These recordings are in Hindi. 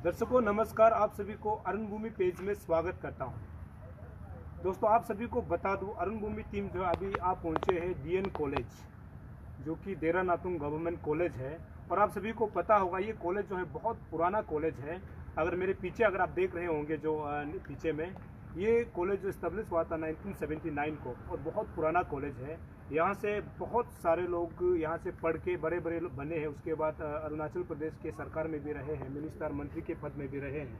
दर्शकों नमस्कार, आप सभी को अरुण भूमि पेज में स्वागत करता हूं। दोस्तों आप सभी को बता दूं, अरुण भूमि टीम जो अभी आप पहुंचे हैं डीएन कॉलेज, जो कि देरा नातुंग गवर्नमेंट कॉलेज है। और आप सभी को पता होगा ये कॉलेज जो है बहुत पुराना कॉलेज है। अगर मेरे पीछे अगर आप देख रहे होंगे जो पीछे में, ये कॉलेज इस्टेब्लिश हुआ था 1979 को और बहुत पुराना कॉलेज है। यहाँ से बहुत सारे लोग यहाँ से पढ़ के बड़े बड़े बने हैं। उसके बाद अरुणाचल प्रदेश के सरकार में भी रहे हैं, मिनिस्टर मंत्री के पद में भी रहे हैं।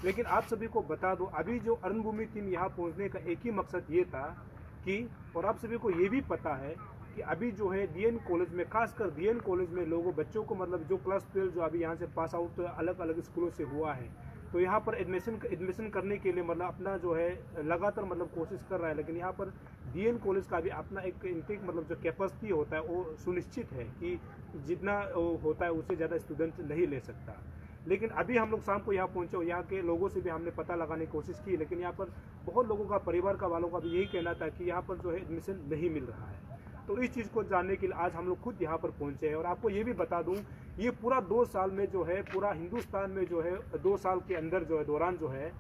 लेकिन आप सभी को बता दो, अभी जो अरुण भूमि टीम यहाँ पहुँचने का एक ही मकसद ये था कि, और आप सभी को ये भी पता है कि अभी जो है डीएन कॉलेज में, खासकर डीएन कॉलेज में लोगों बच्चों को मतलब जो क्लास 12 जो अभी यहाँ से पास आउट अलग अलग स्कूलों से हुआ है, तो यहाँ पर एडमिशन करने के लिए मतलब अपना जो है लगातार मतलब कोशिश कर रहा है। लेकिन यहाँ पर डीएन कॉलेज का भी अपना एक इनटेक मतलब जो कैपेसिटी होता है वो सुनिश्चित है कि जितना होता है उससे ज़्यादा स्टूडेंट नहीं ले सकता। लेकिन अभी हम लोग शाम को यहाँ पहुँचे और यहाँ के लोगों से भी हमने पता लगाने की कोशिश की, लेकिन यहाँ पर बहुत लोगों का, परिवार का वालों का भी यही कहना था कि यहाँ पर जो है एडमिशन नहीं मिल रहा है। तो इस चीज़ को जानने के लिए आज हम लोग खुद यहाँ पर पहुँचे हैं। और आपको ये भी बता दूँ, ये पूरा 2 साल में जो है, पूरा हिंदुस्तान में जो है 2 साल के अंदर जो है दौरान जो है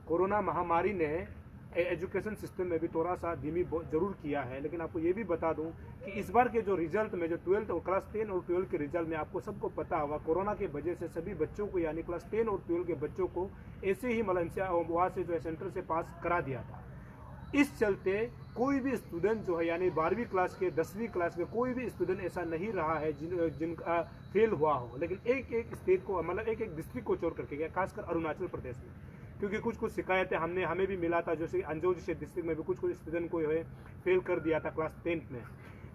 कोरोना महामारी ने एजुकेशन सिस्टम में भी थोड़ा सा धीमी जरूर किया है। लेकिन आपको ये भी बता दूं कि इस बार के जो रिजल्ट में, जो 12th और क्लास 10 और 12 के रिजल्ट में, आपको सबको पता होगा कोरोना की वजह से सभी बच्चों को, यानी क्लास 10 और 12 के बच्चों को ऐसे ही मतलब वहाँ से जो है सेंटर से पास करा दिया था। इस चलते कोई भी स्टूडेंट जो है, यानी 12वीं क्लास के, 10वीं क्लास के कोई भी स्टूडेंट ऐसा नहीं रहा है जिनका फेल हुआ हो। लेकिन एक एक स्टेट को, मतलब एक एक डिस्ट्रिक्ट को छोड़ करके गया, खासकर अरुणाचल प्रदेश में, क्योंकि कुछ शिकायतें हमें भी मिला था, जैसे अंजो जैसे डिस्ट्रिक्ट में भी कुछ स्टूडेंट को है फेल कर दिया था क्लास 10th में।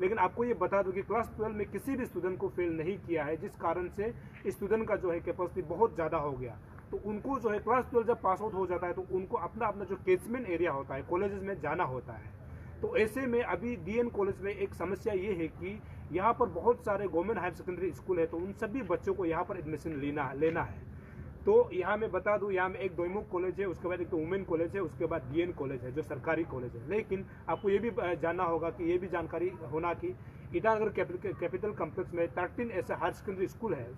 लेकिन आपको ये बता दूं कि क्लास 12 में किसी भी स्टूडेंट को फेल नहीं किया है, जिस कारण से स्टूडेंट का जो है कैपेसिटी बहुत ज़्यादा हो गया। तो उनको जो है क्लास 12 जब पास आउट हो जाता है तो उनको अपना अपना जो कैचमेंट एरिया होता है, कॉलेजेस में जाना होता है। तो ऐसे में अभी डीएन कॉलेज में एक समस्या ये है कि यहाँ पर बहुत सारे गवर्नमेंट हायर सेकेंडरी स्कूल है, तो उन सभी बच्चों को यहाँ पर एडमिशन लेना है। तो यहाँ मैं बता दूँ, यहाँ में एक दोईमुख कॉलेज है, उसके बाद एक तो वुमेन कॉलेज है, उसके बाद डीएन कॉलेज है जो सरकारी कॉलेज है। लेकिन आपको ये भी जानना होगा कि ये भी जानकारी होना कि ईटानगर कैपिटल कॉम्प्लेक्स में 13 ऐसे हायर सेकेंडरी स्कूल है,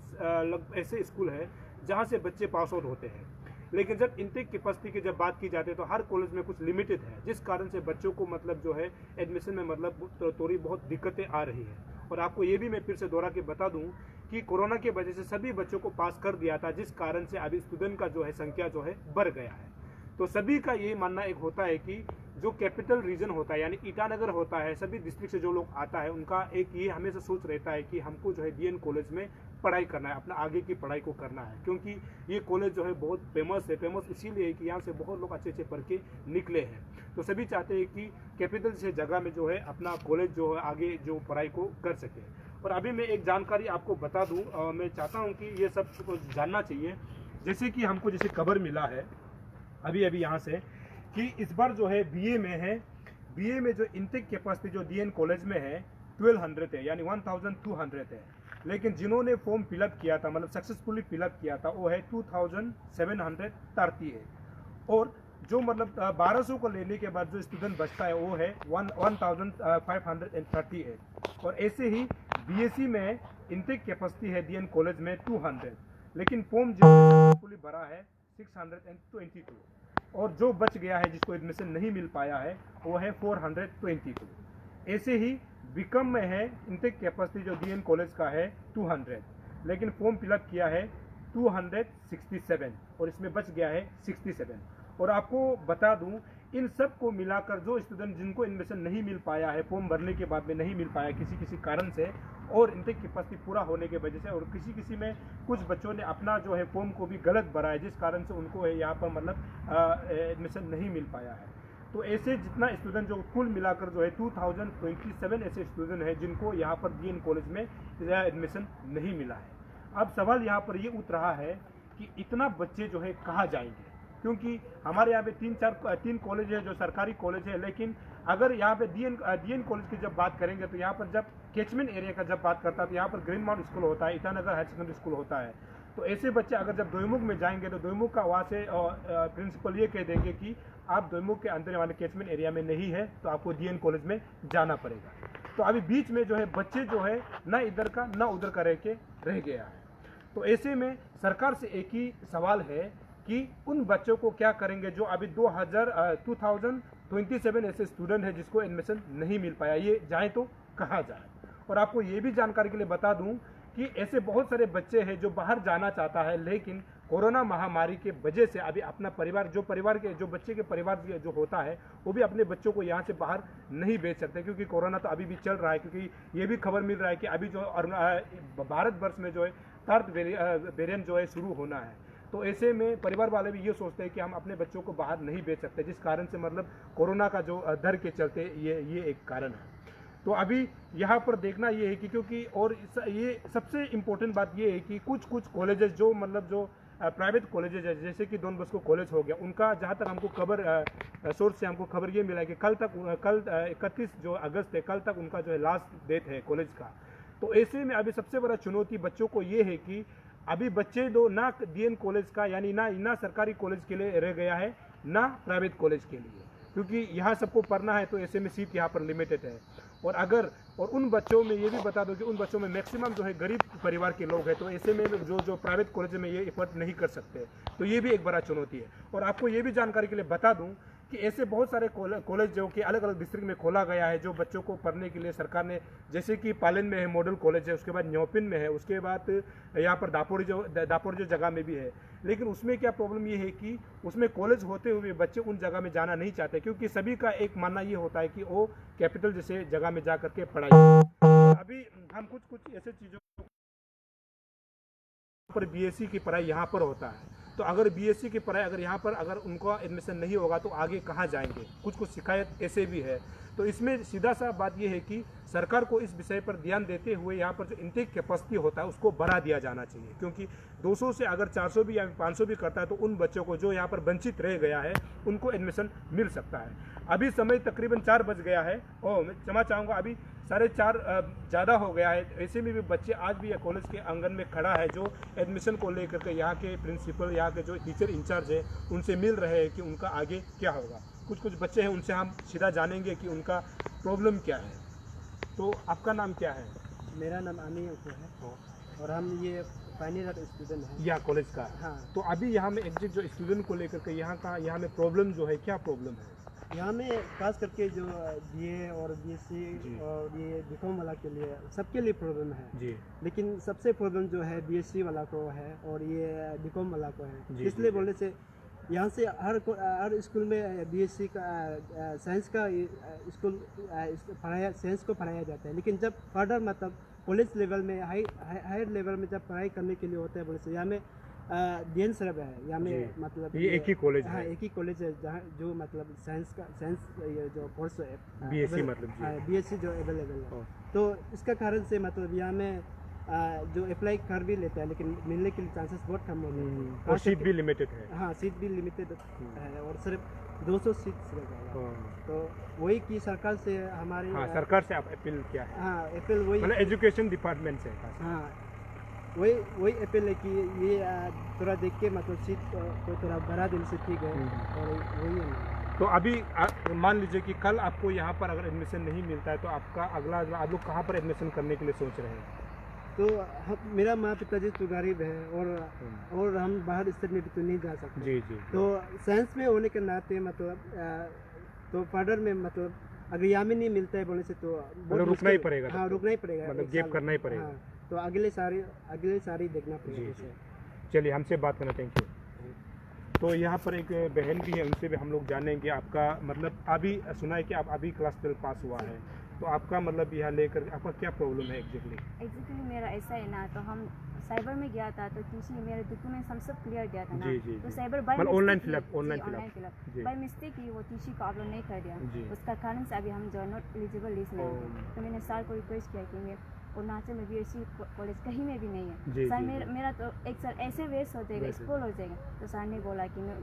ऐसे स्कूल है जहाँ से बच्चे पास आउट होते हैं। लेकिन जब इनटेक कैपेसिटी की जब बात की जाती है तो हर कॉलेज में कुछ लिमिटेड है, जिस कारण से बच्चों को मतलब जो है एडमिशन में मतलब थोड़ी बहुत दिक्कतें आ रही है। और आपको ये भी मैं फिर से दोहरा के बता दूं कि कोरोना की वजह से सभी बच्चों को पास कर दिया था, जिस कारण से अभी स्टूडेंट का जो है संख्या जो है बढ़ गया है। तो सभी का ये मानना एक होता है कि जो कैपिटल रीजन होता है, यानी ईटानगर होता है, सभी डिस्ट्रिक्ट से जो लोग आता है उनका एक ये हमेशा सोच रहता है कि हमको जो है डीएन कॉलेज में पढ़ाई करना है, अपना आगे की पढ़ाई को करना है। क्योंकि ये कॉलेज जो है बहुत फेमस है। फेमस इसीलिए है कि यहाँ से बहुत लोग अच्छे अच्छे पढ़ के निकले हैं। तो सभी चाहते हैं कि कैपिटल से जगह में जो है अपना कॉलेज जो है आगे जो पढ़ाई को कर सके। और अभी मैं एक जानकारी आपको बता दूँ, मैं चाहता हूँ कि ये सब कुछ जानना चाहिए। जैसे कि हमको जैसे खबर मिला है अभी यहाँ से कि इस बार जो है बीए में जो इनटेक कैपेसिटी जो डीएन कॉलेज में है 1200 है, यानी 1200 है। लेकिन जिन्होंने फॉर्म फिलअप किया था, मतलब सक्सेसफुली फिलअप किया था, वो है 2730 है। और जो मतलब 1200 को लेने के बाद जो स्टूडेंट बचता है वो है 1530 है। और ऐसे ही बीएससी में इनटेक कैपेसिटी है डीएन कॉलेज में 200, लेकिन फॉर्म जो सक्सेसफुली भरा है 622। और जो बच गया है, जिसको एडमिशन नहीं मिल पाया है, वो है 422। ऐसे ही बीकॉम में है इनटेक कैपेसिटी जो डीएन कॉलेज का है 200, लेकिन फॉर्म फिलअप किया है 267 और इसमें बच गया है 67। और आपको बता दूं, इन सब को मिलाकर जो स्टूडेंट जिनको एडमिशन नहीं मिल पाया है, फॉर्म भरने के बाद में नहीं मिल पाया किसी कारण से, और इनटेक कैपेसिटी पूरा होने की वजह से, और किसी में कुछ बच्चों ने अपना जो है फॉर्म को भी गलत भरा है, जिस कारण से उनको यहाँ पर मतलब एडमिशन नहीं मिल पाया है। तो ऐसे जितना स्टूडेंट जो कुल मिलाकर जो है 2027 ऐसे स्टूडेंट हैं जिनको यहाँ पर डीएन कॉलेज में एडमिशन नहीं मिला है। अब सवाल यहाँ पर ये उठ रहा है कि इतना बच्चे जो है कहाँ जाएंगे, क्योंकि हमारे यहाँ पे 3 कॉलेज है जो सरकारी कॉलेज है। लेकिन अगर यहाँ पे डीएन कॉलेज की जब बात करेंगे तो यहाँ पर जब कैचमेंट एरिया का जब बात करता है तो यहाँ पर ग्रीन माउंट स्कूल होता है, ईटानगर हायर सेकेंडरी स्कूल होता है। तो ऐसे बच्चे अगर जब दोईमुख में जाएंगे तो दोईमुख का वहाँ से प्रिंसिपल ये कह देंगे कि आप दोईमुख के अंदर वाले कैचमेंट एरिया में नहीं है, तो आपको डीएन कॉलेज में जाना पड़ेगा। तो अभी बीच में जो है बच्चे जो है ना इधर का ना उधर का रह गया है। तो ऐसे में सरकार से एक ही सवाल है कि उन बच्चों को क्या करेंगे जो अभी 2027 ऐसे स्टूडेंट है जिसको एडमिशन नहीं मिल पाया, ये जाए तो कहाँ जाए। और आपको ये भी जानकारी के लिए बता दूं कि ऐसे बहुत सारे बच्चे हैं जो बाहर जाना चाहता है, लेकिन कोरोना महामारी के वजह से अभी अपना परिवार जो बच्चे के परिवार जो होता है वो भी अपने बच्चों को यहाँ से बाहर नहीं भेज सकते, क्योंकि कोरोना तो अभी भी चल रहा है। क्योंकि ये भी खबर मिल रहा है कि अभी जो भारतवर्ष में जो है थर्ड वेरिएंट जो है शुरू होना है। तो ऐसे में परिवार वाले भी ये सोचते हैं कि हम अपने बच्चों को बाहर नहीं भेज सकते, जिस कारण से मतलब कोरोना का जो डर के चलते ये एक कारण है। तो अभी यहाँ पर देखना ये है कि क्योंकि और ये सबसे इम्पोर्टेंट बात ये है कि कुछ कॉलेजेस जो मतलब जो प्राइवेट कॉलेजेस है, जैसे कि डॉन बॉस्को कॉलेज हो गया, उनका जहाँ तक हमको सोर्स से हमको खबर ये मिला है कि कल 31 जो अगस्त है, कल तक उनका जो है लास्ट डेट है कॉलेज का। तो ऐसे में अभी सबसे बड़ा चुनौती बच्चों को ये है कि अभी बच्चे दो ना डीएन कॉलेज का यानी ना सरकारी कॉलेज के लिए रह गया है, ना प्राइवेट कॉलेज के लिए, क्योंकि यहाँ सबको पढ़ना है। तो ऐसे में सीट यहाँ पर लिमिटेड है। और उन बच्चों में ये भी बता दो कि उन बच्चों में मैक्सिमम जो है गरीब परिवार के लोग हैं, तो ऐसे में जो प्राइवेट कॉलेज में ये एफर्ट नहीं कर सकते, तो ये भी एक बड़ा चुनौती है। और आपको ये भी जानकारी के लिए बता दूं कि ऐसे बहुत सारे कॉलेज जो कि अलग अलग डिस्ट्रिक्ट में खोला गया है, जो बच्चों को पढ़ने के लिए सरकार ने, जैसे कि पालन में है मॉडल कॉलेज है, उसके बाद न्योपिन में है, उसके बाद यहाँ पर दापोर जो जगह में भी है। लेकिन उसमें क्या प्रॉब्लम ये है कि उसमें कॉलेज होते हुए बच्चे उन जगह में जाना नहीं चाहते, क्योंकि सभी का एक मानना ये होता है कि वो कैपिटल जैसे जगह में जा करके पढ़ाई। अभी हम कुछ ऐसे चीज़ों पर बीएससी की पढ़ाई यहाँ पर होता है, तो अगर बीएससी की पढ़ाई अगर यहाँ पर अगर उनका एडमिशन नहीं होगा तो आगे कहाँ जाएंगे, कुछ शिकायत ऐसे भी है। तो इसमें सीधा सा बात यह है कि सरकार को इस विषय पर ध्यान देते हुए यहाँ पर जो इनटेक कैपेसिटी होता है उसको बढ़ा दिया जाना चाहिए, क्योंकि 200 से अगर 400 भी या 500 भी करता है तो उन बच्चों को जो यहाँ पर वंचित रह गया है उनको एडमिशन मिल सकता है। अभी समय तकरीबन 4 बज गया है और मैं क्षमा चाहूँगा, अभी 4:30 ज़्यादा हो गया है। ऐसे में भी बच्चे आज भी कॉलेज के आंगन में खड़ा है, जो एडमिशन को लेकर के यहाँ के प्रिंसिपल, यहाँ के जो टीचर इंचार्ज है उनसे मिल रहे हैं कि उनका आगे क्या होगा। कुछ बच्चे हैं, उनसे हम सीधा जानेंगे कि उनका प्रॉब्लम क्या है। तो आपका नाम क्या है? मेरा नाम आनी है और हम ये फाइनल ईयर स्टूडेंट हैं यहाँ कॉलेज का। हाँ। तो अभी यहाँ में एग्जैक्ट जो स्टूडेंट को लेकर के यहाँ में प्रॉब्लम जो है, क्या प्रॉब्लम है यहाँ में? खास करके जो बीए और बीएससी और ये बीकॉम वाला के लिए सबके लिए प्रॉब्लम है जी। लेकिन सबसे प्रॉब्लम जो है बीएससी वाला को है और ये बीकॉम वाला को है। इसलिए बोलने से यहाँ से हर स्कूल में बीएससी का साइंस का स्कूल साइंस को पढ़ाया जाता है, लेकिन जब फर्दर मतलब कॉलेज लेवल में हायर लेवल में जब पढ़ाई करने के लिए होता है बोले से यहाँ में डीएन सरब है, यहाँ में मतलब ये एक ही कॉलेज है। हाँ, एक ही कॉलेज है जहाँ जो मतलब साइंस जो कोर्स है बीएससी मतलब बीएससी जो अवेलेबल है। तो इसका कारण से मतलब यहाँ में जो अप्लाई कर भी लेता है, लेकिन मिलने के लिए चांसेस बहुत कम हो गए हैं और सीट भी लिमिटेड है। हाँ, सीट भी लिमिटेड है और सिर्फ 200 सीट्स रहेगा। तो वही की सरकार से हमारी सरकार से आप अपील क्या है? हाँ, अपील वही मतलब एजुकेशन डिपार्टमेंट से। हाँ, वही अपील है कि ये थोड़ा देख के मतलब सीट को थोड़ा बढ़ा देने से ठीक है। और वही है। तो अभी मान लीजिए कि कल आपको यहाँ पर अगर एडमिशन नहीं मिलता है तो आपका अगला आप लोग कहाँ पर एडमिशन करने के लिए सोच रहे हैं? तो मेरा माँ पिताजी तो गरीब है और हम बाहर स्टेट में भी तो नहीं जा सकते जी। तो साइंस में होने के नाते मतलब तो फर्दर में मतलब अगर यहाँ में नहीं मिलता है बोलने से तो रुकना ही पड़ेगा। हाँ, रुकना ही पड़ेगा, मतलब गैप करना ही पड़ेगा। हाँ, तो अगले सारी देखना पड़ेगा। चलिए, हमसे बात करना, थैंक यू। तो यहाँ पर एक बहन भी है, उनसे भी हम लोग जानेंगे आपका मतलब अभी सुना है कि आप अभी क्लास 12 पास हुआ है, तो आपका मतलब यहाँ लेकर आपका क्या प्रॉब्लम है एग्जैक्टली? मेरा ऐसा है ना, तो हम साइबर में गया था तो किसी मेरे डॉक्यूमेंट हम सब क्लियर किया था ना। जी। तो cyber by online fill up by mistake ही वो टीसी को अपलोड नहीं कर दिया। उसका कारण से अभी हम जो नॉट एलिजिबल लिस्ट में हैं। तो मैंने सर को रिक्वेस्ट किया कि मैं अरुणाचल में बीएससी कॉलेज कहीं में भी नहीं है सर, मेरा तो एक साल ऐसे वेस्ट हो जाएगा, स्कूल हो जाएगा। तो सर ने बोला कि मैं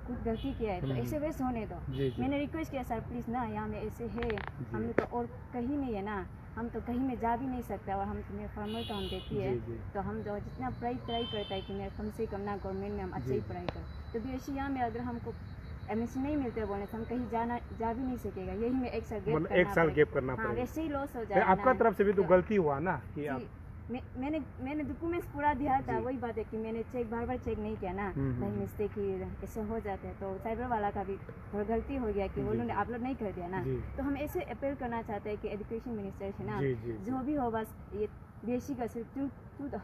कुछ गलती किया है तो ऐसे वेस्ट होने दो। मैंने रिक्वेस्ट किया सर प्लीज़ ना, यहाँ में ऐसे है, हम लोग तो और कहीं नहीं है ना, हम तो कहीं में जा भी नहीं सकते और हम तुम्हें फार्मर काम देती है। तो हम जो जितना ट्राई करता है कि मैं कम से कम ना गवर्नमेंट में हम अच्छे ही पढ़ाई कर। तो बीएससी यहाँ में अगर हमको एडमिशन नहीं मिलते बोलने से हम कहीं जा भी नहीं सकेगा। यही में एक साल गैप करना पड़ेगा। करना पड़ेगा। वैसे ही लॉस हो जाएगा। आपका तरफ से भी तो गलती हुआ ना कि आप मैंने डॉक्यूमेंट्स पूरा दिया था। वही बात है कि मैंने बार बार चेक नहीं किया ना, भाई मिस्टेक ही ऐसे हो जाते हैं। तो साइबर वाला का भी थोड़ा गलती हो गया कि वो लोगों ने अपलोड नहीं कर दिया ना। तो हम ऐसे अपील करना चाहते हैं कि एजुकेशन मिनिस्टर से ना, जो भी हो बस ये बीएससी का सिर्फ 200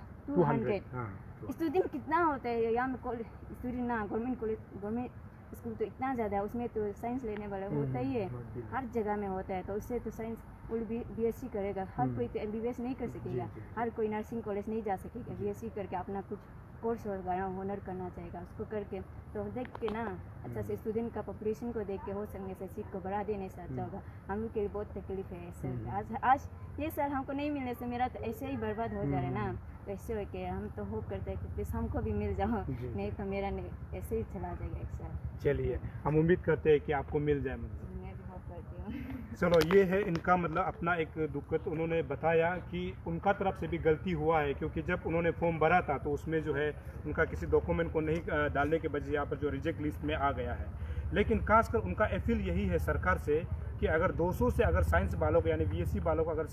स्टूडेंट कितना होता है यहाँ में स्टूडेंट ना, गवर्नमेंट स्कूल तो इतना ज़्यादा है, उसमें तो साइंस लेने वाला होता ही है, हर जगह में होता है। तो उससे तो साइंस वो बीएससी करेगा, हर कोई तो एमबीबीएस नहीं कर सकेगा, हर कोई नर्सिंग कॉलेज नहीं जा सकेगा। बीएससी करके अपना कुछ कोर्स वगैरह होनर करना चाहेगा, उसको करके तो देख के ना अच्छा से स्टूडेंट का पॉपुलेशन को देख के हो सकने से सीट को बढ़ा देने से अच्छा होगा। हम लोग के लिए बहुत तकलीफ है सर। आज ये सर हमको नहीं मिलने से मेरा तो ऐसे ही बर्बाद हो जा रहा है ना। तो ऐसे हो के हम तो होप करते हैं कि प्लीज़ हमको भी मिल जाओ, नहीं तो मेरा ऐसे ही चला जाएगा एक साल। चलिए हम उम्मीद करते हैं कि आपको मिल जाए। मतलब मैं भी होप करती हूँ। चलो ये है इनका मतलब अपना एक दिक्कत उन्होंने बताया कि उनका तरफ से भी गलती हुआ है, क्योंकि जब उन्होंने फॉर्म भरा था तो उसमें जो है उनका किसी डॉक्यूमेंट को नहीं डालने के वजह यहाँ पर जो रिजेक्ट लिस्ट में आ गया है। लेकिन खासकर उनका अपील यही है सरकार से कि अगर 200 से अगर साइंस वालों को यानी बीएससी वालों को अगर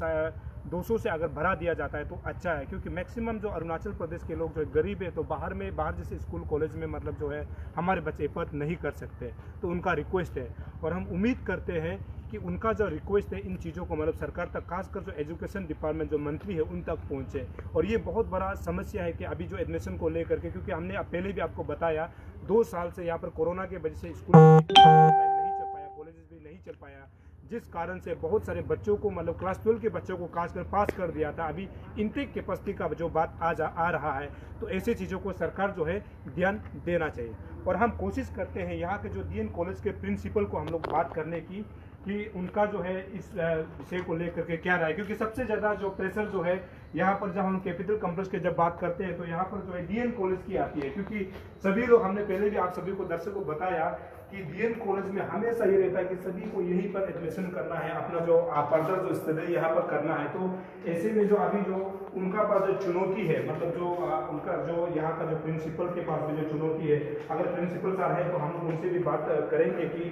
200 से अगर भरा दिया जाता है तो अच्छा है, क्योंकि मैक्सिमम जो अरुणाचल प्रदेश के लोग जो गरीब है तो बाहर जैसे स्कूल कॉलेज में मतलब जो है हमारे बच्चे एफर्ट नहीं कर सकते। तो उनका रिक्वेस्ट है और हम उम्मीद करते हैं कि उनका जो रिक्वेस्ट है इन चीज़ों को मतलब सरकार तक, खासकर जो एजुकेशन डिपार्टमेंट जो मंत्री है उन तक पहुँचे। और ये बहुत बड़ा समस्या है कि अभी जो एडमिशन को लेकर के, क्योंकि हमने पहले भी आपको बताया 2 साल से यहाँ पर कोरोना के वजह से स्कूल नहीं चल पाया, कॉलेजेस भी नहीं चल पाया, जिस कारण से बहुत सारे बच्चों को मतलब क्लास 12 के बच्चों को खासकर पास कर दिया था। अभी इनटेक कैपेसिटी का जो बात आ रहा है, तो ऐसी चीज़ों को सरकार जो है ध्यान देना चाहिए। और हम कोशिश करते हैं यहाँ के जो डीएन कॉलेज के प्रिंसिपल को हम लोग बात करने की कि उनका जो है इस विषय को लेकर के क्या राय, क्योंकि सबसे ज़्यादा जो प्रेशर जो है यहाँ पर जब हम कैपिटल कैंपस के जब बात करते हैं तो यहाँ पर जो है डीएन कॉलेज की आती है। क्योंकि सभी लोग, हमने पहले भी आप सभी को दर्शकों को बताया कि डीएन कॉलेज में हमेशा ये रहता है कि सभी को यहीं पर एडमिशन करना है, अपना जो फर्दर जो स्टडी यहाँ पर करना है। तो ऐसे में जो अभी जो उनका पास जो चुनौती है, मतलब जो उनका जो यहाँ का जो प्रिंसिपल के पास में जो चुनौती है, अगर प्रिंसिपल सर है तो हम उनसे भी बात करेंगे कि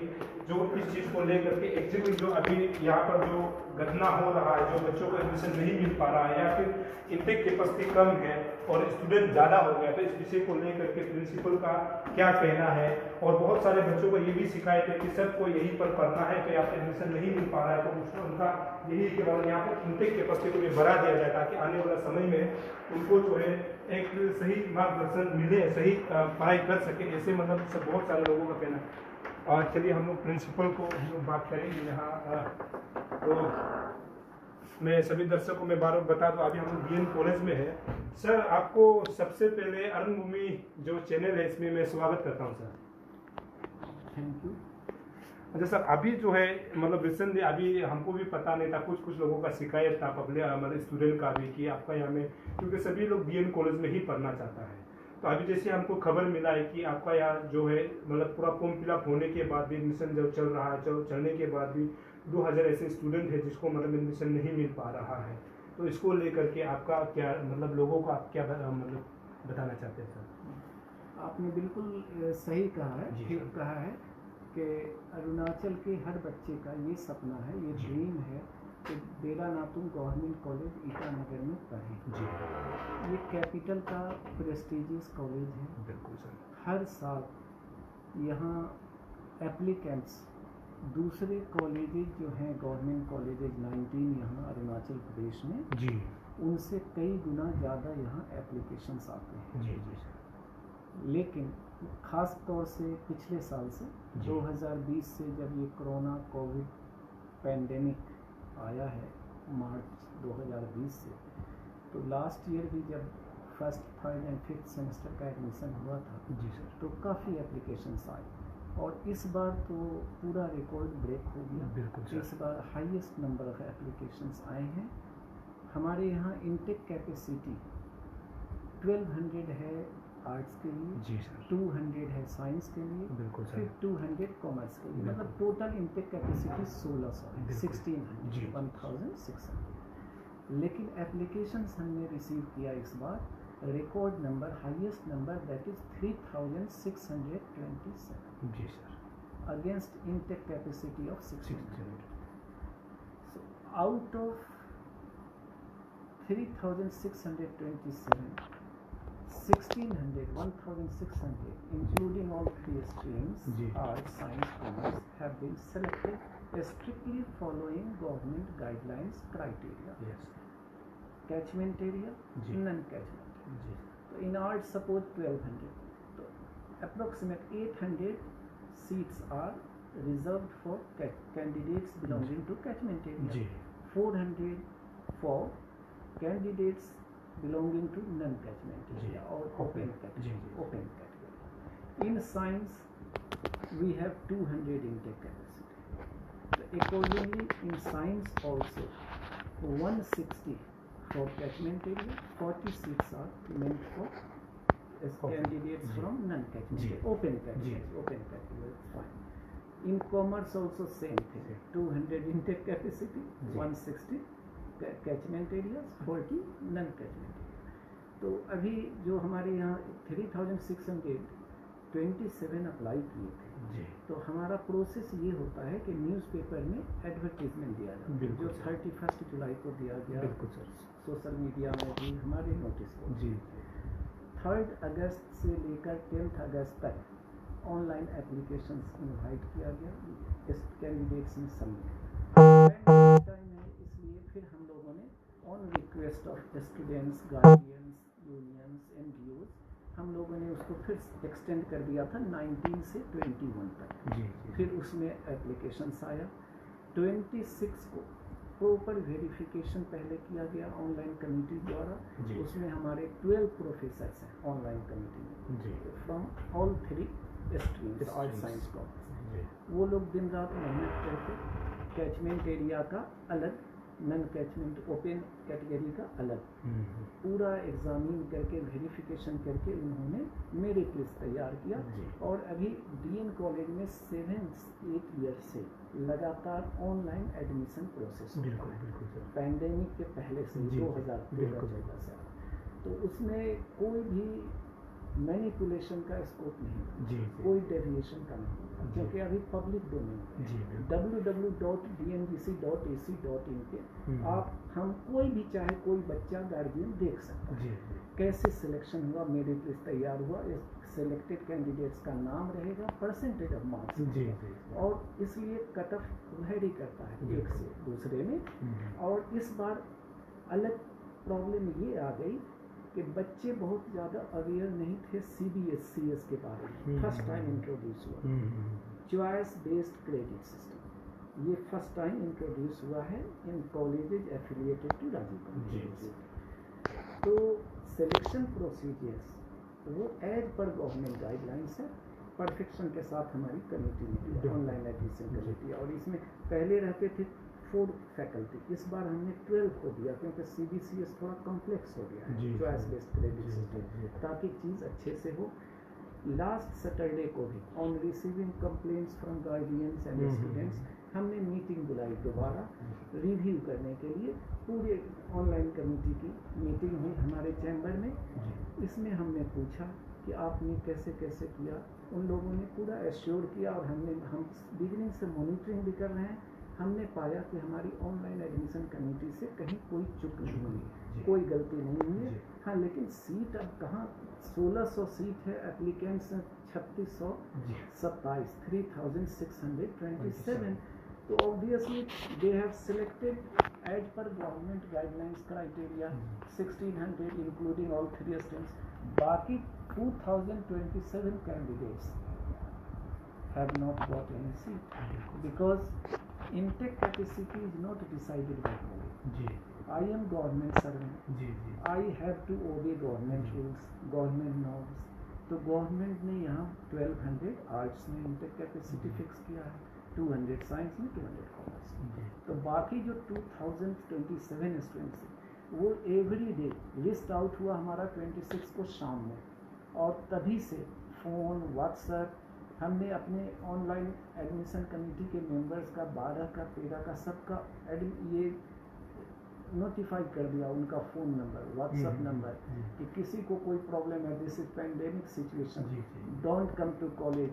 जो इस चीज़ को लेकर के एक्चुअली जो अभी यहाँ पर जो घटना हो रहा है, जो बच्चों को एडमिशन नहीं मिल पा रहा है या फिर इनटेक कैपेसिटी कम है और स्टूडेंट ज़्यादा हो गया, तो इस विषय को लेकर के प्रिंसिपल का क्या कहना है। और बहुत सारे बच्चों को ये भी शिकायत है कि सर को यहीं पर पढ़ना है तो यहाँ पर एडमिशन नहीं मिल पा रहा है, तो उसको उनका यही के बाद यहाँ पर इनटेक कैपेसिटी को भी बढ़ा दिया जाए ताकि आने वाला समय में उनको जो है एक सही मार्गदर्शन मिले, सही पढ़ाई कर सके। ऐसे मतलब सब बहुत सारे लोगों का कहना है। और चलिए हम लोग प्रिंसिपल को हम लोग बात करेंगे यहाँ। तो मैं सभी दर्शकों में बार बता दूँ, अभी हम लोग डीएन कॉलेज में है। सर आपको सबसे पहले अरुण भूमि जो चैनल है इसमें मैं स्वागत करता हूँ सर। Thank you. अच्छा सर, अभी जो है मतलब रिसेंटली अभी हमको भी पता नहीं था, कुछ लोगों का शिकायत था पब्लिक मतलब स्टूडेंट का भी कि आपका यहाँ में, क्योंकि सभी लोग डीएन कॉलेज में ही पढ़ना चाहता है। तो अभी जैसे हमको खबर मिला है कि आपका यहाँ जो है मतलब पूरा फॉर्म फिलअप होने के बाद भी एडमिशन जब चल रहा है, चलने के बाद भी 2000 ऐसे स्टूडेंट है जिसको मतलब एडमिशन नहीं मिल पा रहा है। तो इसको लेकर के आपका क्या मतलब लोगों को आप क्या मतलब बताना चाहते हैं सर? आपने बिल्कुल सही कहा है, ठीक कहा है कि अरुणाचल के हर बच्चे का ये सपना है, ये ड्रीम है कि देरा नातुंग गवर्नमेंट कॉलेज ईटानगर में पढ़े। ये कैपिटल का प्रेस्टिजियस कॉलेज है। बिल्कुल सर। हर साल यहाँ एप्लीकेंट्स दूसरे कॉलेजेज जो हैं गवर्नमेंट कॉलेजेज 19 यहाँ अरुणाचल प्रदेश में जी, उनसे कई गुना ज़्यादा यहाँ एप्लीकेशंस आते हैं। जी जी सर। लेकिन ख़ास तौर से पिछले साल से 2020 से जब ये कोरोना कोविड पैंडेमिक आया है मार्च 2020 से, तो लास्ट ईयर भी जब first, third and fifth semester का एडमिशन हुआ था जी सर, तो काफ़ी एप्लीकेशंस आए और इस बार तो पूरा रिकॉर्ड ब्रेक हो गया। बिल्कुल इस बार हाईएस्ट नंबर ऑफ एप्लीकेशंस आए हैं। हमारे यहाँ इनटेक कैपेसिटी 1200 है आर्ट्स के लिए, जी सर, 200 है साइंस के लिए, बिल्कुल फिर सर, 200 कॉमर्स के लिए, मतलब टोटल इनटेक कैपेसिटी 1600 है, 1600, जी। 1600। लेकिन एप्लीकेशंस हमने रिसीव किया इस बार record number, highest number, that is 3627 जी sir, against intake capacity of 1600। So out of 3,627, 1,600, 1,600, including all three streams, art, science, commerce, have been selected strictly following government guidelines criteria. Yes. Catchment area, non-catchment. So in art, suppose 1,200. So approximate 800 seats are reserved for candidates belonging to catchment area. 400 for candidates belonging to non-catchment area or open category. In science, we have 200 intake capacity. So accordingly, in science also 160 for catchment area, 40 seats are meant for candidates from non-catchment area, open category, fine. In commerce also same thing, 200 intake capacity, 160 catchment areas, 40 non-catchment area. तो अभी जो हमारे यहाँ 3,627 अप्लाई किए थे, तो हमारा प्रोसेस ये होता है कि न्यूज़पेपर में एडवर्टीजमेंट दिया जाता है, जो 31 जुलाई को दिया गया, सोशल मीडिया में भी हमारे नोटिस को 3 अगस्त से लेकर 10 अगस्त तक ऑनलाइन एप्लीकेशंस इनवाइट किया गया, कैंडिडेट्स ने सबमिट टाइम है, इसलिए फिर हम लोगों ने on request of students, guardians, unions, NGOs, हम लोगों ने उसको फिर एक्सटेंड कर दिया था 19 से 21 तक। फिर उसमें एप्लीकेशंस आया 26 को प्रॉपर वेरिफिकेशन पहले किया गया ऑनलाइन कमेटी द्वारा, उसमें हमारे 12 प्रोफेसर्स हैं ऑनलाइन कमेटी में from all 3 streams, art, science, commerce. वो लोग दिन रात मेहनत करके कैचमेंट एरिया का अलग, नॉन कैचमेंट ओपन कैटेगरी का अलग पूरा एग्जामिन करके वेरिफिकेशन करके उन्होंने मेरिट लिस्ट तैयार किया। और अभी डीएन कॉलेज में 7-8 ईयर से लगातार ऑनलाइन एडमिशन प्रोसेस होता है, पैंडेमिक के पहले से 2013-14 से, तो उसमें कोई भी मैनिपुलेशन का स्कोप नहीं, कोई डेविएशन का नहीं, क्योंकि अभी पब्लिक डोमेन है। www.dngc.ac.in पे हम कोई भी चाहे कोई बच्चा गार्जियन देख सकता है कैसे सिलेक्शन हुआ, मेरिट लिस्ट तैयार हुआ, सिलेक्टेड कैंडिडेट्स का नाम रहेगा, परसेंटेज ऑफ मार्क्स, और इसलिए कट ऑफ वेरी करता है एक से दूसरे में। और इस बार अलग प्रॉब्लम ये आ गई कि बच्चे बहुत ज़्यादा अवेयर नहीं थे CBSCS के बारे में, फर्स्ट टाइम इंट्रोड्यूस हुआ चॉइस बेस्ड क्रेडिट सिस्टम, ये फर्स्ट टाइम इंट्रोड्यूस हुआ है in colleges affiliated to Rajiv Gandhi university. तो सिलेक्शन प्रोसीजर्स वो एज पर गवर्नमेंट गाइडलाइंस है, परफेक्शन के साथ हमारी कमेटी ने ऑनलाइन एडमिशन कमेटी, और इसमें पहले रहते थे 4 फैकल्टी, इस बार हमने 12 को दिया क्योंकि CBCS थोड़ा कॉम्प्लेक्स हो गया है चॉइस बेस्ड क्रेडिट सिस्टम, ताकि चीज़ अच्छे से हो। लास्ट सैटरडे को भी on receiving complaints from guardians and students हमने मीटिंग बुलाई दोबारा रिव्यू करने के लिए, पूरे ऑनलाइन कमेटी की मीटिंग हुई हमारे चैम्बर में। इसमें हमने पूछा कि आपने कैसे कैसे किया, उन लोगों ने पूरा एश्योर किया, और हम बिगिनिंग से मॉनिटरिंग भी कर रहे हैं। हमने पाया कि हमारी ऑनलाइन एडमिशन कमेटी से कहीं कोई चूक नहीं हुई, कोई गलती नहीं हुई है। हाँ, लेकिन सीट अब कहाँ 1600 सीट है, एप्लीकेंट्स 3627, 3627, तो obviously they have selected as per government guidelines criteria 1600 including all 3 streams. बाकी 2027 candidates have not got any seat because intake capacity is not decided by college. I am government servant. I have to obey government rules, government norms. तो गवर्नमेंट ने यहाँ 1200 आर्ट्स में इंटेक कैपेसिटी फिक्स किया है, 200 साइंस में, 200 कॉमर्स में। तो बाकी जो 2027 स्टूडेंट्स हैं वो एवरी डे लिस्ट आउट हुआ हमारा 26 को शाम में, और तभी से फ़ोन, व्हाट्सएप, हमने अपने ऑनलाइन एडमिशन कमेटी के मेंबर्स का 12 का 13 का सबका ये नोटिफाई कर दिया, उनका फ़ोन नंबर, व्हाट्सएप नंबर, कि किसी को कोई प्रॉब्लम है, this is pandemic situation, don't come to college,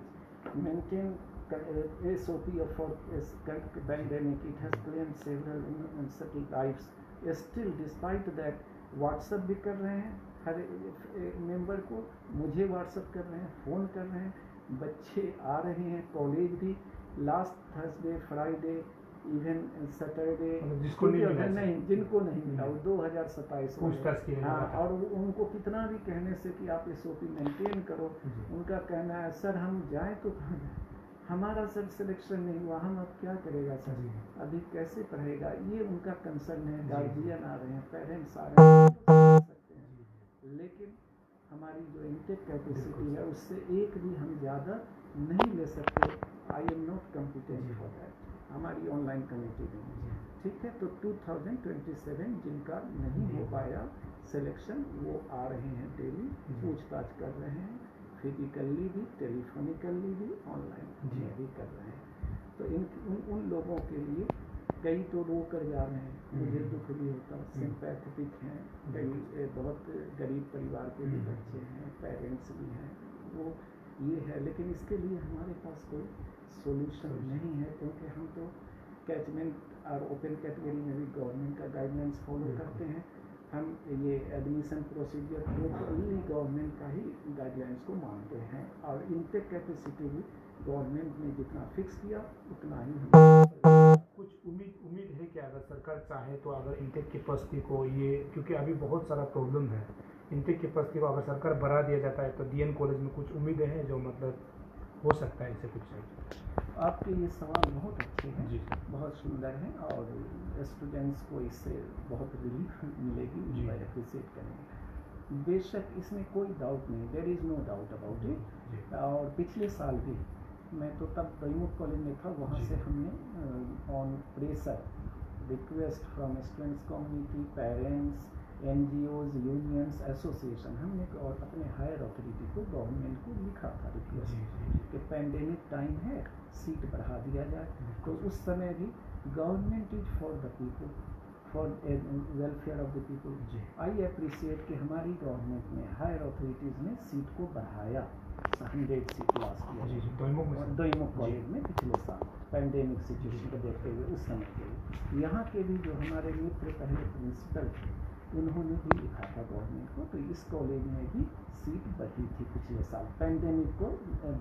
maintain SOP for pandemic, it has claimed several uncertain lives. Still, despite that, WhatsApp भी कर रहे हैं हर मेंबर को, मुझे व्हाट्सएप कर रहे हैं, फ़ोन कर रहे हैं, बच्चे आ रहे हैं कॉलेज भी, last Thursday, Friday, even Saturday, जिनको नहीं मिला वो 2027 में। हाँ, और उनको कितना भी कहने से कि आप SOP मेंटेन करो, उनका कहना है सर हम जाएं तो हमारा सर सिलेक्शन नहीं हुआ, हम अब क्या करेगा सर, अभी कैसे पढ़ेगा, ये उनका कंसर्न है। गार्जियन आ रहे हैं, पेरेंट्स आ रहे हैं, लेकिन हमारी जो इंटेक कैपेसिटी है उससे एक भी हम ज़्यादा नहीं ले सकते। I am not competent for that, हमारी ऑनलाइन कमेटी में, ठीक है। तो 2027 जिनका नहीं हो पाया सिलेक्शन वो आ रहे हैं, डेली पूछताछ कर रहे हैं, फिजिकली भी, टेलीफोनिकली भी, ऑनलाइन भी कर रहे हैं। तो उन लोगों के लिए कई तो रो कर जा रहे हैं, मुझे दुख भी होता है, सिंपैथेटिक हैं, कई बहुत गरीब परिवार के भी बच्चे हैं, पेरेंट्स भी हैं, वो ये है। लेकिन इसके लिए हमारे पास कोई सॉल्यूशन नहीं है, क्योंकि हम तो कैचमेंट और ओपन कैटेगरी में भी गवर्नमेंट का गाइडलाइंस फॉलो करते हैं। हम ये एडमिशन प्रोसीजर टोटली गवर्नमेंट का ही गाइडलाइंस को मानते हैं, और इंटेक कैपेसिटी भी गवर्नमेंट ने जितना फिक्स किया उतना ही हम कुछ उम्मीद है कि अगर सरकार चाहे तो अगर इंटेक कैपेसिटी को ये, क्योंकि अभी बहुत सारा प्रॉब्लम है, इंटेक कैपेसिटी को अगर सरकार बढ़ा दिया जाता है तो DN कॉलेज में कुछ उम्मीदें हैं जो मतलब हो सकता है इससे कुछ। आपके ये सवाल बहुत अच्छे हैं जी, बहुत सुंदर हैं, और स्टूडेंट्स को इससे बहुत रिलीफ मिलेगी, मैं अप्रिशिएट करेंगे। बेशक इसमें कोई डाउट नहीं, there is no doubt about it. और पिछले साल भी मैं तो तब दैमुख कॉलेज में था, वहाँ से हमने on pressure request from students community, parents, NGOs, unions, association, हमने और अपने हायर अथॉरिटी को, गवर्नमेंट को लिखा था रिक्वेस्ट कि पैंडेमिक टाइम है, सीट बढ़ा दिया जाए। तो उस समय भी government is for the people, for welfare of the people. I appreciate कि हमारी गवर्नमेंट ने, हायर अथॉरिटीज़ ने सीट को बढ़ाया, 100 सीट लास्ट ईयर दैमुख कॉलेज में पिछले साल पैंडेमिक सिचुएशन को देखते हुए उस समय के लिए। यहाँ के भी जो हमारे मित्र पहले प्रिंसिपल थे, उन्होंने भी लिखा था गवर्नमेंट को, तो इस कॉलेज में भी सीट बढ़ी थी पिछले साल पैंडेमिक को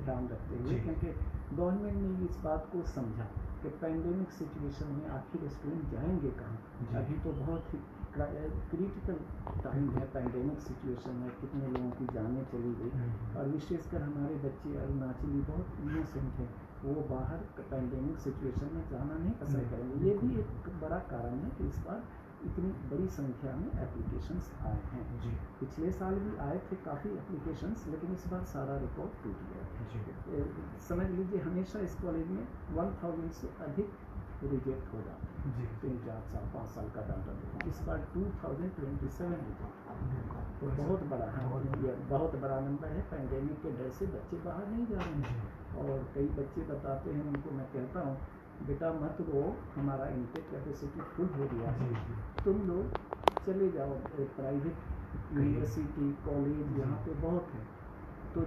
ध्यान रखते हुए, क्योंकि गवर्नमेंट ने इस बात को समझा कि पैंडेमिक सिचुएशन में आखिर स्टूडेंट जाएंगे कहाँ। अभी तो बहुत ही क्रिटिकल टाइम है पैंडेमिक सिचुएशन में, कितने लोगों की जानें चली गई, और विशेषकर हमारे बच्चे अरुणाचली बहुत इनोसेंट हैं, वो बाहर पैंडेमिक सिचुएशन में जाना नहीं पसंद करेंगे। ये भी एक बड़ा कारण है कि इस बार इतनी बड़ी संख्या में एप्लीकेशंस आए हैं। पिछले साल भी आए थे काफ़ी एप्लीकेशंस, लेकिन इस बार सारा रिकॉर्ड टूट गया। समझ लीजिए हमेशा इस कॉलेज में 1000 से अधिक रिजेक्ट हो जाते हैं, 3, 4 साल, 5 साल का डाटा। इस बार 2027 रिजेक्ट, तो बहुत बड़ा है, बहुत बड़ा नंबर है। पैंडेमिक के डर से बच्चे बाहर नहीं जा रहे हैं, और कई बच्चे बताते हैं, उनको मैं कहता हूँ बेटा मत रो, हमारा इंटेक कैपेसिटी फुल हो गया है, तुम लोग चले जाओ प्राइवेट यूनिवर्सिटी, कॉलेज, यहाँ पे बहुत है। तो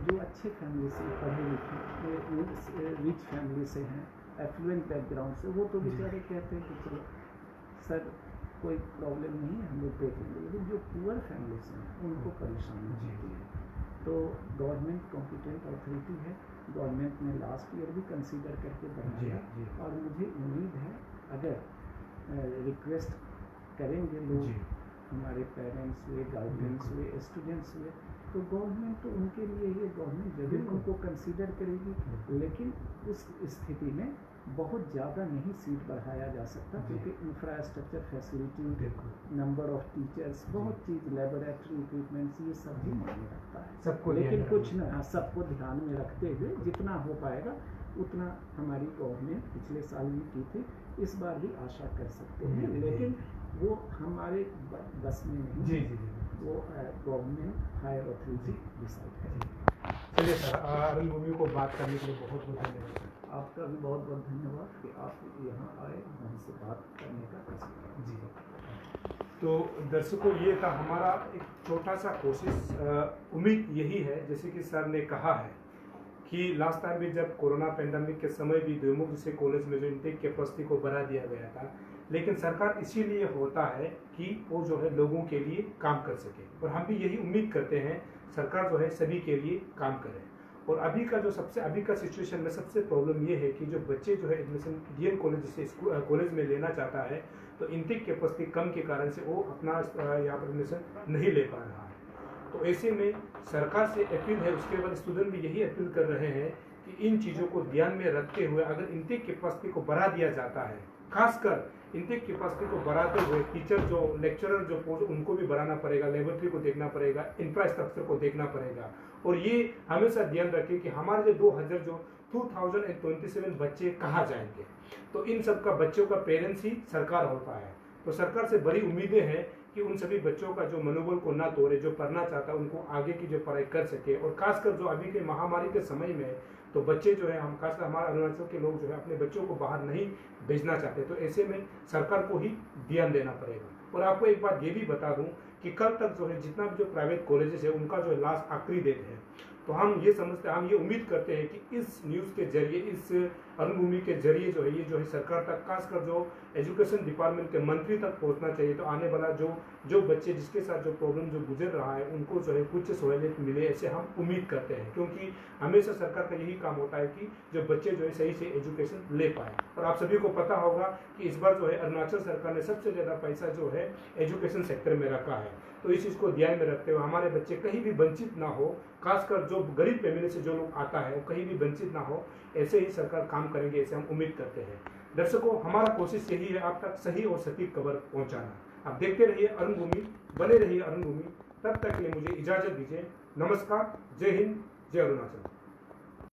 जो अच्छे फैमिली से, पढ़े लिखे, रिच फैमिली से हैं, एफ्लुएंट बैकग्राउंड से, वो तो बेचारे कहते हैं कि चलो सर कोई प्रॉब्लम नहीं है, हम लोग देख लेंगे। लेकिन जो पुअर फैमिली से हैं उनको परेशानी होती है। तो गवर्नमेंट कॉम्पिटेंट अथॉरिटी है, गवर्नमेंट ने लास्ट ईयर भी कंसीडर करके बनाया, और मुझे उम्मीद है अगर रिक्वेस्ट करेंगे लोग, हमारे पेरेंट्स हुए, गार्जियंस हुए, स्टूडेंट्स हुए, तो गवर्नमेंट तो उनके लिए ये गवर्नमेंट जरूर उनको कंसीडर करेगी। लेकिन उस स्थिति में बहुत ज़्यादा नहीं सीट बढ़ाया जा सकता, क्योंकि infrastructure facility, number of teachers, बहुत चीज़, लेबोरेटरी इक्विपमेंट्स, ये सब भी मायने रखता है सबको। लेकिन कुछ न सबको ध्यान में रखते हुए जितना हो पाएगा उतना हमारी गवर्नमेंट पिछले साल भी की थी, इस बार भी आशा कर सकते हैं, लेकिन वो हमारे बस में नहीं, वो गवर्नमेंट हायर अथॉरिटी डिसाइड करेगी। चलिए सर, अरुण भूमि को बात करने के लिए बहुत बहुत धन्यवाद। आपका भी बहुत बहुत धन्यवाद कि आप यहाँ आए, हमसे बात करने का प्रयास जी। तो दर्शकों, ये था हमारा एक छोटा सा कोशिश। उम्मीद यही है, जैसे कि सर ने कहा है कि लास्ट टाइम भी जब कोरोना पेंडेमिक के समय भी दैमुख जैसे कॉलेज में जो इंटेक कैपेसिटी को बढ़ा दिया गया था, लेकिन सरकार इसीलिए होता है कि वो जो है लोगों के लिए काम कर सके, और हम भी यही उम्मीद करते हैं सरकार जो है सभी के लिए काम करे। और अभी का सिचुएशन में सबसे प्रॉब्लम ये है कि जो बच्चे जो है एडमिशन डीएन कॉलेज से कॉलेज में लेना चाहता है, तो इनटेक कैपेसिटी कम के कारण से वो अपना यहाँ पर एडमिशन नहीं ले पा रहा है। तो ऐसे में सरकार से अपील है, उसके बाद स्टूडेंट भी यही अपील कर रहे हैं कि इन चीज़ों को ध्यान में रखते हुए अगर इनटेक कैपेसिटी को बढ़ा दिया जाता है, खासकर इनटेक कैपेसिटी को बढ़ाते हुए टीचर जो लेक्चरर जो पोस्ट उनको भी बढ़ाना पड़ेगा, लेबोरेटरी को देखना पड़ेगा, इंफ्रास्ट्रक्चर को देखना पड़ेगा। और ये हमेशा ध्यान रखें कि हमारे जो 2027 बच्चे कहाँ जाएंगे, तो इन सब का बच्चों का पेरेंट्स ही सरकार होता है। तो सरकार से बड़ी उम्मीदें हैं कि उन सभी बच्चों का जो मनोबल को ना तोड़े, जो पढ़ना चाहता है उनको आगे की जो पढ़ाई कर सके। और खासकर जो अभी के महामारी के समय में तो बच्चे जो है, हम खासकर हमारे अरुणाचल के लोग जो है अपने बच्चों को बाहर नहीं भेजना चाहते, तो ऐसे में सरकार को ही ध्यान देना पड़ेगा। और आपको एक बात ये भी बता दूं कि कल तक जो है जितना भी जो प्राइवेट कॉलेजेस है उनका जो लास्ट आखिरी डेट है, तो हम ये उम्मीद करते हैं कि इस न्यूज़ के जरिए, इस अरुणभूमि के जरिए जो है सरकार तक, खासकर जो एजुकेशन डिपार्टमेंट के मंत्री तक पहुंचना चाहिए। तो आने वाला जो बच्चे जिसके साथ जो प्रॉब्लम जो गुजर रहा है उनको जो है कुछ सहूलियत मिले, ऐसे हम उम्मीद करते हैं, क्योंकि हमेशा सरकार का यही काम होता है कि जो बच्चे जो है सही से एजुकेशन ले पाए। और आप सभी को पता होगा कि इस बार जो है अरुणाचल सरकार ने सबसे ज़्यादा पैसा जो है एजुकेशन सेक्टर में रखा है। तो इस चीज़ को ध्यान में रखते हुए हमारे बच्चे कहीं भी वंचित ना हो, खासकर जो गरीब फैमिली से जो लोग आता है वो कहीं भी वंचित ना हो, ऐसे ही सरकार काम करेंगे, ऐसे हम उम्मीद करते हैं। दर्शकों, हमारा कोशिश यही है आप तक सही और सटीक खबर पहुंचाना। आप देखते रहिए अरुणभूमि, बने रहिए अरुणभूमि। तब तक के लिए मुझे इजाज़त दीजिए। नमस्कार, जय हिंद, जय अरुणाचल।